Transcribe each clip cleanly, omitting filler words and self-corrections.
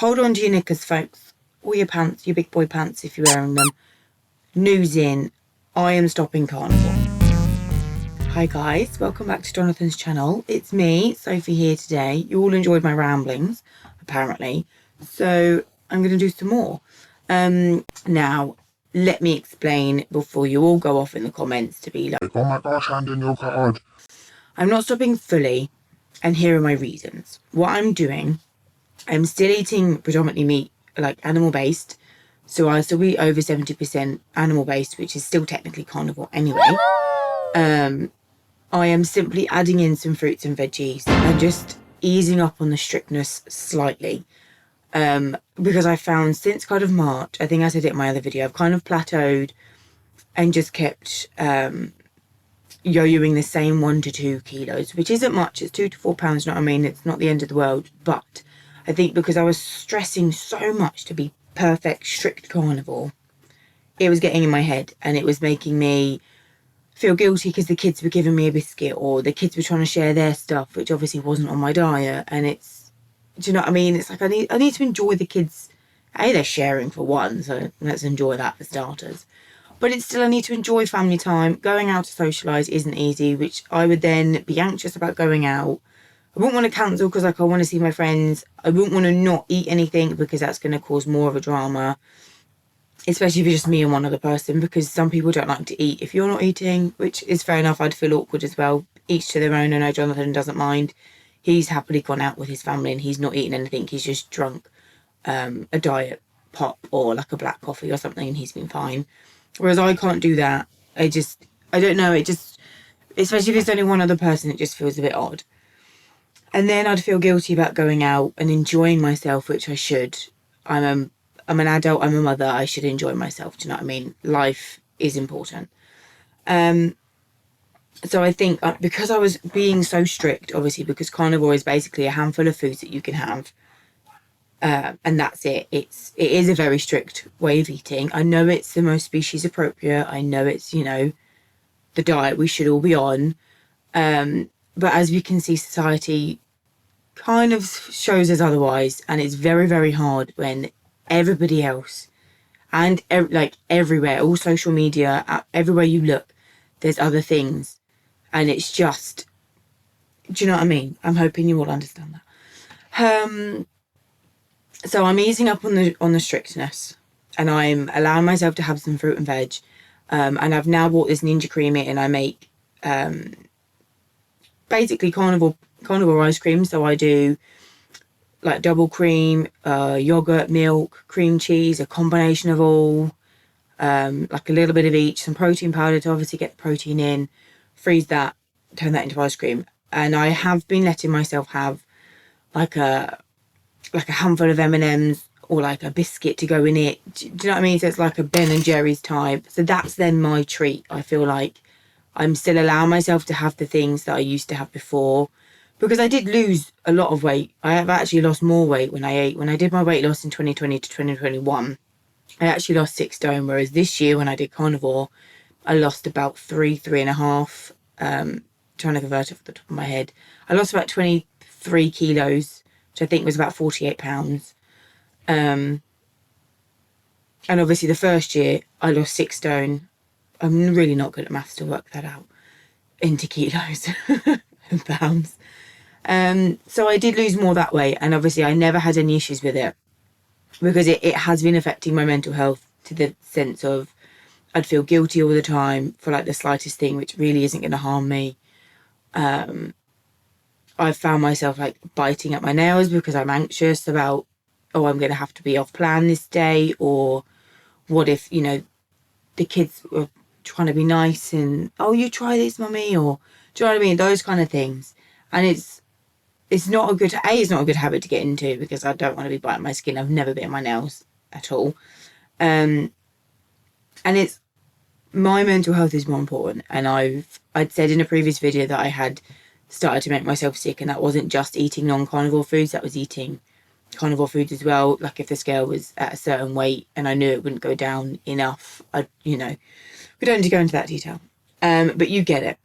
hold on to your knickers, folks, or your pants, your big boy pants if you're wearing them. News in, I am stopping carnivore. Hi guys, welcome back to Jonathan's channel. It's me, Sophie, here today. You all enjoyed my ramblings, apparently, so I'm going to do some more. Now, let me explain before you all go off in the comments to be like, oh my gosh, hand in your card. I'm not stopping fully, and here are my reasons. What I'm doing, I'm still eating predominantly meat, like animal-based, so I'll still be over 70% animal-based, which is still technically carnivore anyway. I am simply adding in some fruits and veggies and just easing up on the strictness slightly. Because I found since kind of March, I think I said it in my other video, I've kind of plateaued and just kept yo-yoing the same 1 to 2 kilos, which isn't much. It's 2 to 4 pounds, you know what I mean? It's not the end of the world. But I think because I was stressing so much to be perfect, strict carnivore, it was getting in my head and it was making me feel guilty because the kids were giving me a biscuit or the kids were trying to share their stuff, which obviously wasn't on my diet. And it's, do you know what I mean? It's like I need to enjoy the kids. They're sharing for one, so let's enjoy that for starters. But it's still, I need to enjoy family time. Going out to socialise isn't easy, which I would then be anxious about going out. I wouldn't want to cancel because like I want to see my friends. I wouldn't want to not eat anything because that's going to cause more of a drama. Especially if it's just me and one other person, because some people don't like to eat if you're not eating, which is fair enough. I'd feel awkward as well. Each to their own. I know Jonathan doesn't mind. He's happily gone out with his family and he's not eating anything. He's just drunk a diet pop or like a black coffee or something and he's been fine. Whereas I can't do that. I don't know. It just, especially if it's only one other person, it just feels a bit odd. And then I'd feel guilty about going out and enjoying myself, which I should. I'm an adult, I'm a mother, I should enjoy myself, do you know what I mean? Life is important. So I think because I was being so strict, obviously, because carnivore is basically a handful of foods that you can have. And that's it. It is a very strict way of eating. I know it's the most species appropriate. I know it's, you know, the diet we should all be on. But as we can see, society kind of shows us otherwise. And it's very, very hard when everybody else and like everywhere, all social media, everywhere you look, there's other things. And it's just, do you know what I mean? I'm hoping you all understand that. So I'm easing up on the strictness and I'm allowing myself to have some fruit and veg. And I've now bought this Ninja Creamy and I make basically carnivore ice cream. So I do like double cream, yogurt, milk, cream cheese, a combination of all, like a little bit of each, some protein powder to obviously get the protein in, freeze that, turn that into ice cream. And I have been letting myself have like a handful of M&Ms or like a biscuit to go in it. Do you know what I mean? So it's like a Ben and Jerry's type. So that's then my treat. I feel like I'm still allowing myself to have the things that I used to have before. Because I did lose a lot of weight. I have actually lost more weight when I ate. When I did my weight loss in 2020 to 2021, I actually lost 6 stone. Whereas this year when I did carnivore, I lost about 3.5. Trying to convert it off the top of my head. I lost about 23 kilos, which I think was about 48 pounds. And obviously the first year I lost 6 stone. I'm really not good at maths to work that out into kilos and pounds. So I did lose more that way, and obviously I never had any issues with it because it has been affecting my mental health to the sense of I'd feel guilty all the time for like the slightest thing, which really isn't going to harm me. I've found myself like biting at my nails because I'm anxious about, oh, I'm going to have to be off plan this day, or what if, you know, the kids are trying to be nice and, oh, you try this, mummy, or do you know what I mean? Those kind of things. And it's not a good, it's not a good habit to get into because I don't want to be biting my skin. I've never bitten my nails at all. And it's, my mental health is more important. And I'd said in a previous video that I had started to make myself sick, and that wasn't just eating non-carnivore foods, that was eating carnivore foods as well. Like if the scale was at a certain weight and I knew it wouldn't go down enough, you know, we don't need to go into that detail. But you get it.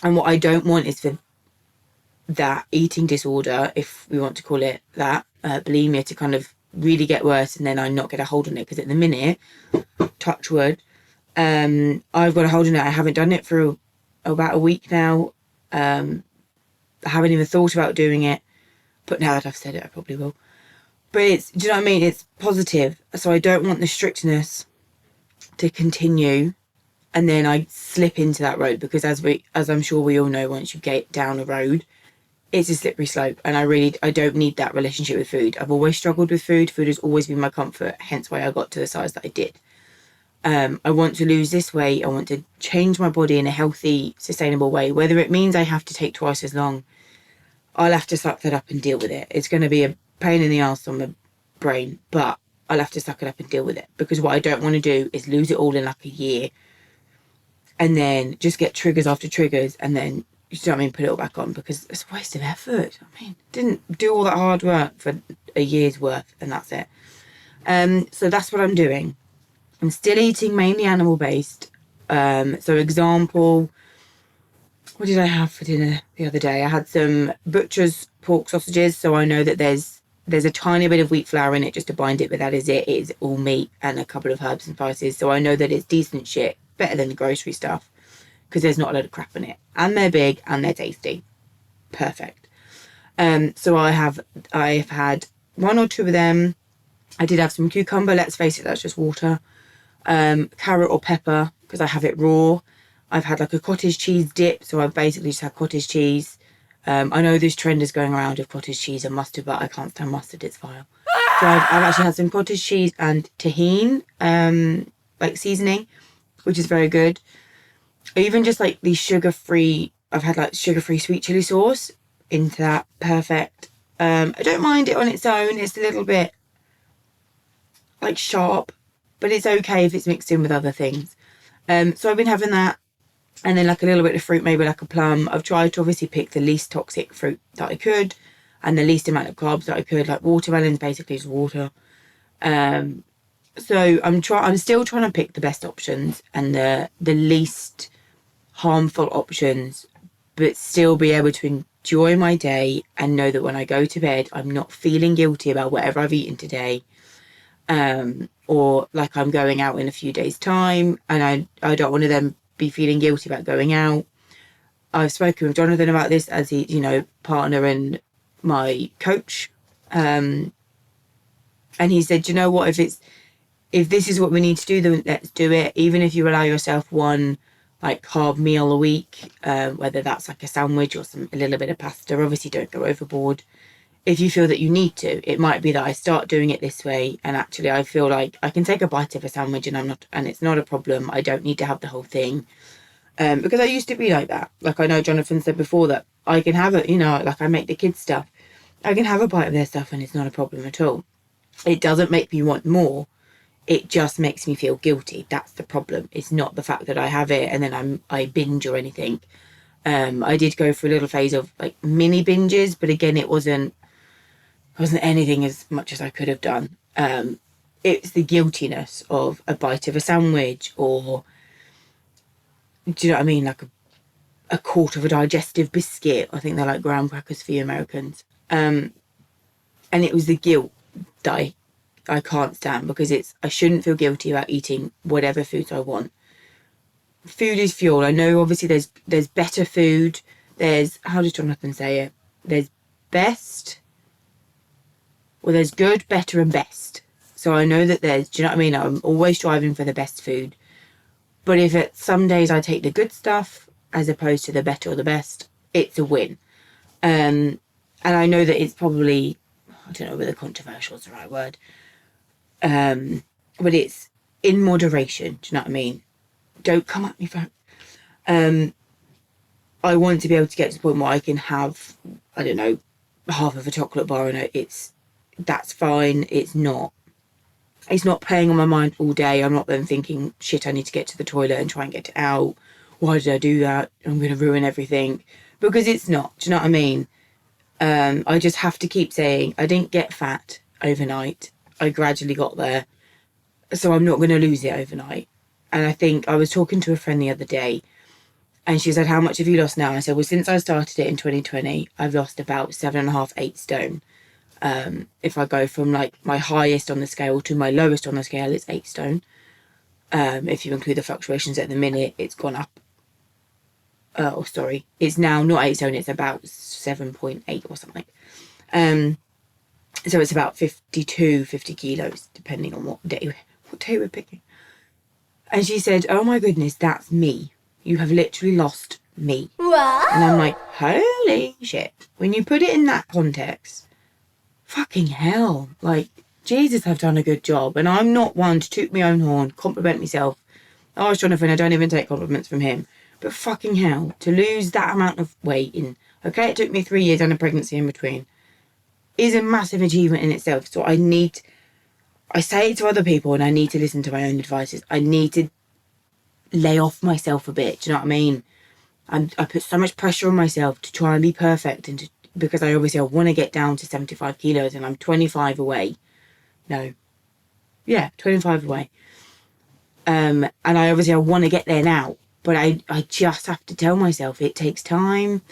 And what I don't want is for that eating disorder, if we want to call it that, bulimia, to kind of really get worse and then I not get a hold on it. Because at the minute, touch wood, I've got a hold on it. I haven't done it for about a week now. I haven't even thought about doing it. But now that I've said it, I probably will. But do you know what I mean? It's positive. So I don't want the strictness to continue and then I slip into that road, because as I'm sure we all know, once you get down a road, it's a slippery slope, and I don't need that relationship with food. I've always struggled with food. Food has always been my comfort, hence why I got to the size that I did. I want to lose this weight. I want to change my body in a healthy, sustainable way. Whether it means I have to take twice as long, I'll have to suck that up and deal with it. It's going to be a pain in the arse on my brain, but I'll have to suck it up and deal with it, because what I don't want to do is lose it all in like a year and then just get triggers after triggers and then, you know what I mean, put it all back on, because it's a waste of effort. I mean, didn't do all that hard work for a year's worth and that's it. So that's what I'm doing. I'm still eating mainly animal based. So example, what did I have for dinner the other day? I had some butcher's pork sausages, so I know that there's a tiny bit of wheat flour in it just to bind it, but that is it. It is all meat and a couple of herbs and spices, so I know that it's decent shit, better than the grocery stuff, because there's not a load of crap in it, and they're big and they're tasty. Perfect. So I've had one or two of them. I did have some cucumber. Let's face it, that's just water. Carrot or pepper, because I have it raw. I've had like a cottage cheese dip, so I've basically just had cottage cheese. I know this trend is going around of cottage cheese and mustard, but I can't stand mustard, it's vile. So I've actually had some cottage cheese and tahine, like seasoning, which is very good. Even just like the sugar-free, I've had like sugar-free sweet chili sauce into that. Perfect. I don't mind it on its own. It's a little bit like sharp, but it's okay if it's mixed in with other things. So I've been having that, and then like a little bit of fruit, maybe like a plum. I've tried to obviously pick the least toxic fruit that I could and the least amount of carbs that I could. Like watermelon's basically just water. So I'm still trying to pick the best options and the least harmful options, but still be able to enjoy my day and know that when I go to bed, I'm not feeling guilty about whatever I've eaten today. Or like I'm going out in a few days' time and I don't want to then be feeling guilty about going out. I've spoken with Jonathan about this as he, partner and my coach. And he said, you know what, if this is what we need to do, then let's do it. Even if you allow yourself one like carb meal a week, whether that's like a sandwich or a little bit of pasta, obviously don't go overboard. If you feel that you need to, it might be that I start doing it this way and actually I feel like I can take a bite of a sandwich and it's not a problem. I don't need to have the whole thing. Because I used to be like that. Like I know Jonathan said before that I can have it, like I make the kids stuff. I can have a bite of their stuff and it's not a problem at all. It doesn't make me want more. It just makes me feel guilty. That's the problem. It's not the fact that I have it and then I binge or anything. I did go through a little phase of like mini binges, but again, it wasn't anything as much as I could have done. It's the guiltiness of a bite of a sandwich or, do you know what I mean? Like a quarter of a digestive biscuit. I think they're like graham crackers for you Americans. And it was the guilt that I can't stand, because I shouldn't feel guilty about eating whatever foods I want. Food is fuel. I know obviously there's better food. There's, how does Jonathan say it? There's best. Well, there's good, better and best. So I know that do you know what I mean? I'm always striving for the best food. But if some days I take the good stuff as opposed to the better or the best, it's a win. And I know that it's probably, I don't know whether controversial is the right word. But it's in moderation. Do you know what I mean? Don't come at me for I want to be able to get to the point where I can have, I don't know, half of a chocolate bar and that's fine. It's not playing on my mind all day. I'm not then thinking, shit, I need to get to the toilet and try and get it out. Why did I do that? I'm going to ruin everything. Because it's not. Do you know what I mean? I just have to keep saying, I didn't get fat overnight. I gradually got there. So I'm not going to lose it overnight. And I think I was talking to a friend the other day and she said, how much have you lost now? I said, well, since I started it in 2020, I've lost about 7.5, 8 stone. If I go from like my highest on the scale to my lowest on the scale, it's 8 stone. If you include the fluctuations at the minute, it's gone up. It's now not 8 stone, it's about 7.8 or something. So it's about 50 kilos, depending on what day we're picking. And she said, oh my goodness, that's me. You have literally lost me. What? And I'm like, holy shit. When you put it in that context, fucking hell. Like, Jesus, I've done a good job. And I'm not one to toot my own horn, compliment myself. Oh, Jonathan, I don't even take compliments from him. But fucking hell, to lose that amount of weight in, okay, it took me 3 years and a pregnancy in between, is a massive achievement in itself. So I say it to other people and I need to listen to my own advices. I need to lay off myself a bit. Do you know what I mean? I put so much pressure on myself to try and be perfect because I want to get down to 75 kilos and I'm 25 away. No. Yeah, 25 away. And I want to get there now. But I just have to tell myself it takes time.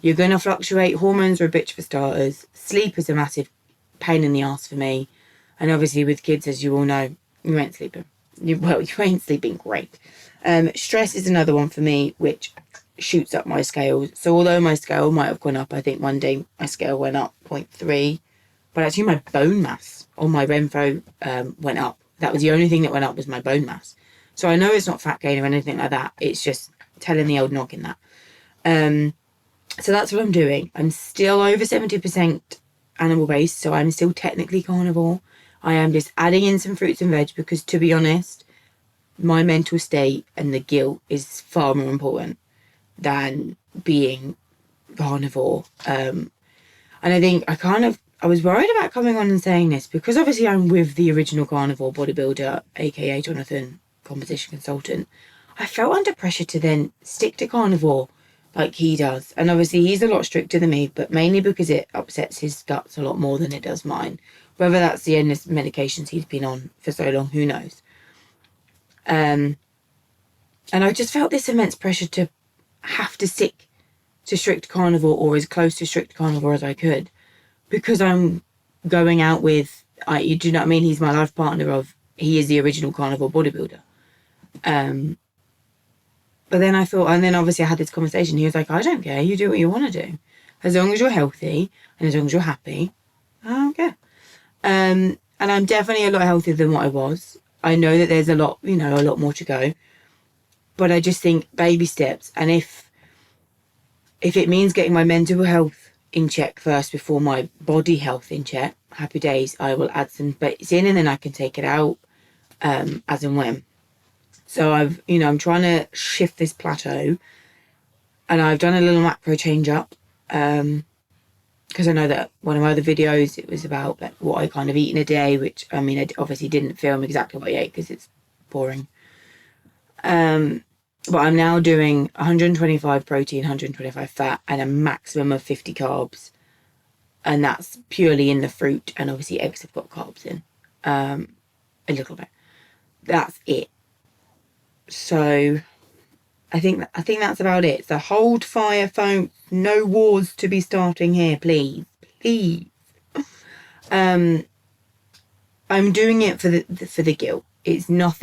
You're going to fluctuate. Hormones are a bitch for starters. Sleep is a massive pain in the ass for me. And obviously with kids, as you all know, you ain't sleeping. You ain't sleeping great. Stress is another one for me, which shoots up my scales. So although my scale might have gone up, I think one day my scale went up 0.3. But actually my bone mass on my Renfo went up. That was the only thing that went up was my bone mass. So I know it's not fat gain or anything like that. It's just telling the old noggin that. So that's what I'm doing. I'm still over 70% animal based, so I'm still technically carnivore. I am just adding in some fruits and veg because, to be honest, my mental state and the guilt is far more important than being carnivore. And I think I was worried about coming on and saying this because obviously I'm with the original carnivore bodybuilder, aka Jonathan, composition consultant. I felt under pressure to then stick to carnivore like he does. And obviously he's a lot stricter than me, but mainly because it upsets his guts a lot more than it does mine. Whether that's the endless medications he's been on for so long, who knows? And I just felt this immense pressure to have to stick to strict carnivore or as close to strict carnivore as I could because I'm going out with, do you know what I mean? He's my life partner he is the original carnivore bodybuilder. But then I thought, and then obviously I had this conversation. He was like, I don't care. You do what you want to do. As long as you're healthy and as long as you're happy, I don't care. And I'm definitely a lot healthier than what I was. I know that there's a lot more to go. But I just think baby steps. And if it means getting my mental health in check first before my body health in check, happy days, I will add some bits in and then I can take it out as and when. So I'm trying to shift this plateau and I've done a little macro change up because I know that one of my other videos, it was about like what I kind of eat in a day, which I mean, I obviously didn't film exactly what I ate because it's boring. But I'm now doing 125 protein, 125 fat and a maximum of 50 carbs. And that's purely in the fruit and obviously eggs have got carbs in a little bit. That's it. So I think that's about it. So hold fire, phone. No wars to be starting here, please. I'm doing it for the guilt. It's not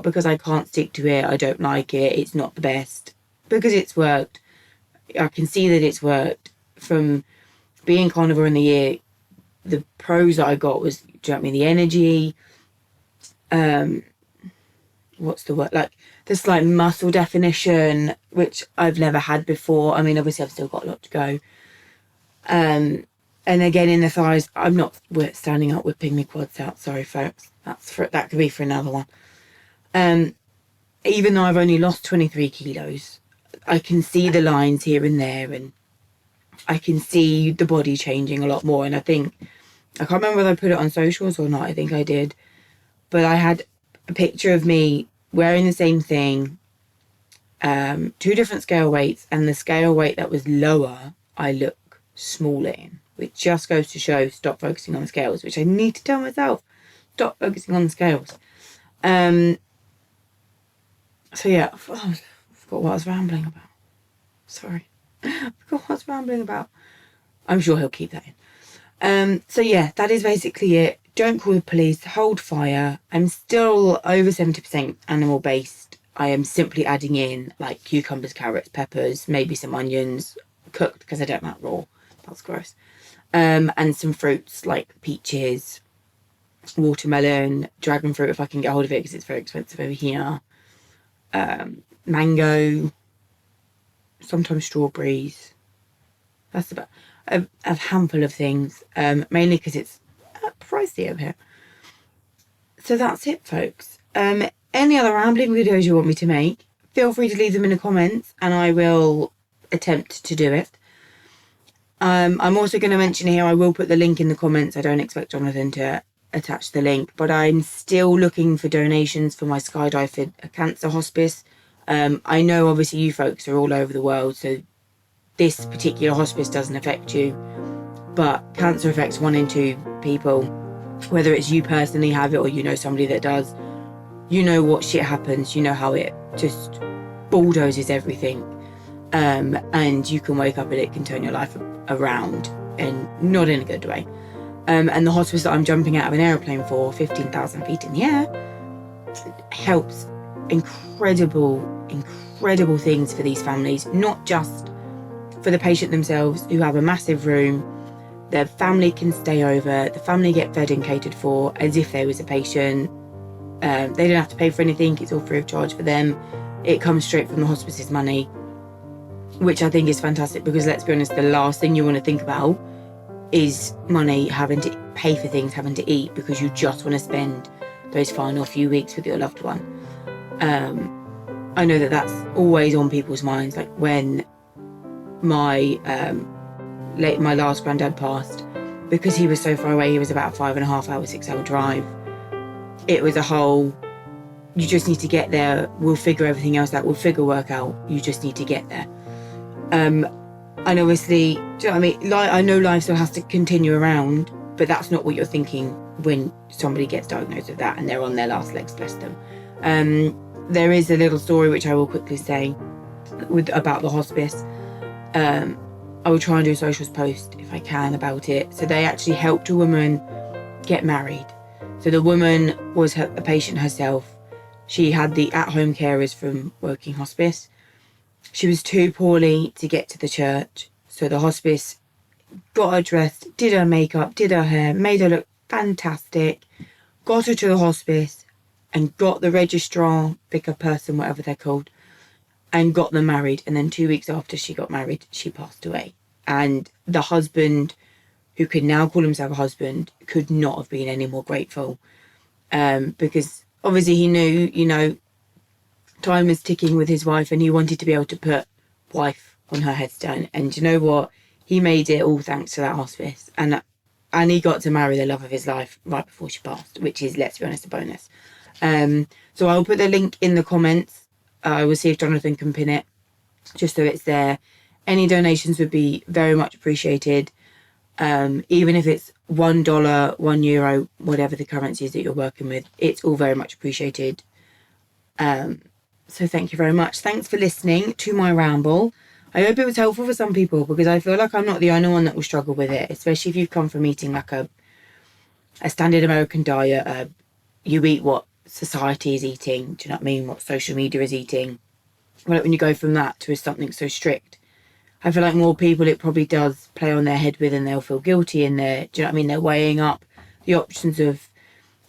because I can't stick to it. I don't like it. It's not the best because it's worked. I can see that it's worked from being carnivore in the year. The pros that I got was, do you know what I mean? The energy. What's the word? Like the slight muscle definition, which I've never had before. I mean, obviously I've still got a lot to go. And again, in the thighs, I'm not standing up whipping my quads out. Sorry, folks. That could be for another one. Even though I've only lost 23 kilos, I can see the lines here and there, and I can see the body changing a lot more. And I can't remember whether I put it on socials or not. I think I did. But I had a picture of me wearing the same thing, 2 different scale weights, and the scale weight that was lower, I look smaller in, which just goes to show stop focusing on the scales, which I need to tell myself, stop focusing on the scales. So yeah, I forgot what I was rambling about. Sorry. I forgot what I was rambling about. I'm sure he'll keep that So yeah, that is basically it. Don't call the police, hold fire. I'm still over 70% animal based. I am simply adding in like cucumbers, carrots, peppers, maybe some onions, cooked because I don't like raw. That's gross. And some fruits like peaches, watermelon, dragon fruit if I can get hold of it because it's very expensive over here. Mango, sometimes strawberries. That's about a handful of things, mainly because it's pricey over here. So that's it, folks. Any other rambling videos you want me to make, feel free to leave them in the comments and I will attempt to do it. I'm also going to mention here, I will put the link in the comments. I don't expect Jonathan to attach the link, but I'm still looking for donations for my skydive for a cancer hospice. I know obviously you folks are all over the world, so this particular hospice doesn't affect you, but cancer affects 1 in 2 people. Whether it's you personally have it or you know somebody that does, you know what shit happens, you know how it just bulldozes everything. And you can wake up and it can turn your life around, and not in a good way. And the hospice that I'm jumping out of an aeroplane for, 15,000 feet in the air, helps incredible things for these families, not just for the patient themselves who have a massive room. Their family can stay over, the family get fed and catered for as if they was a patient. They don't have to pay for anything, it's all free of charge for them. It comes straight from the hospice's money, which I think is fantastic because, let's be honest, the last thing you want to think about is money, having to pay for things, having to eat, because you just want to spend those final few weeks with your loved one. I know that that's always on people's minds. Like when my last granddad passed, because he was so far away, he was about a 5.5 hour, 6 hour drive. It was a whole, you just need to get there, we'll figure everything else out, we'll figure work out, you just need to get there. And obviously, do you know what I mean? I know life still has to continue around, but that's not what you're thinking when somebody gets diagnosed with that and they're on their last legs, bless them. There is a little story which I will quickly say about the hospice. I will try and do a socials post if I can about it. So they actually helped a woman get married. So the woman was a patient herself. She had the at-home carers from working hospice. She was too poorly to get to the church. So the hospice got her dressed, did her makeup, did her hair, made her look fantastic, got her to the hospice and got the registrar, vicar person, whatever they're called, and got them married. And then 2 weeks after she got married, she passed away. And the husband, who could now call himself a husband, could not have been any more grateful. Because obviously he knew, you know, time was ticking with his wife and he wanted to be able to put wife on her headstone. And you know what? He made it all thanks to that hospice. And he got to marry the love of his life right before she passed, which is, let's be honest, a bonus. So I'll put the link in the comments. I will see if Jonathan can pin it, just so it's there. Any donations would be very much appreciated. Even if it's $1, €1, whatever the currency is that you're working with, it's all very much appreciated. So thank you very much. Thanks for listening to my ramble. I hope it was helpful for some people, because I feel like I'm not the only one that will struggle with it, especially if you've come from eating like a standard American diet. You eat what society is eating, do you know what I mean? What social media is eating. Well, when you go from that to something so strict, I feel like more people it probably does play on their head with, and they'll feel guilty, and do you know what I mean? They're weighing up the options of,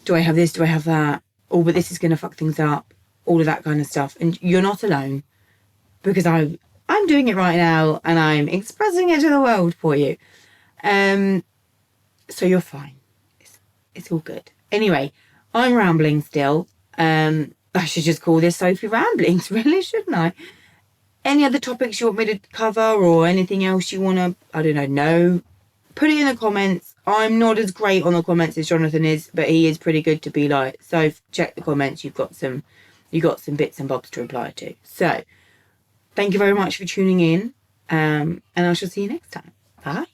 do I have this, do I have that? Oh, but this is going to fuck things up. All of that kind of stuff. And you're not alone, because I'm doing it right now and I'm expressing it to the world for you. So you're fine. It's all good. Anyway, I'm rambling still. I should just call this Sophie Ramblings, really, shouldn't I? Any other topics you want me to cover, or anything else you want to, I don't know, put it in the comments. I'm not as great on the comments as Jonathan is, but he is pretty good to be like, so check the comments, you got some bits and bobs to reply to. So thank you very much for tuning in, and I shall see you next time. Bye.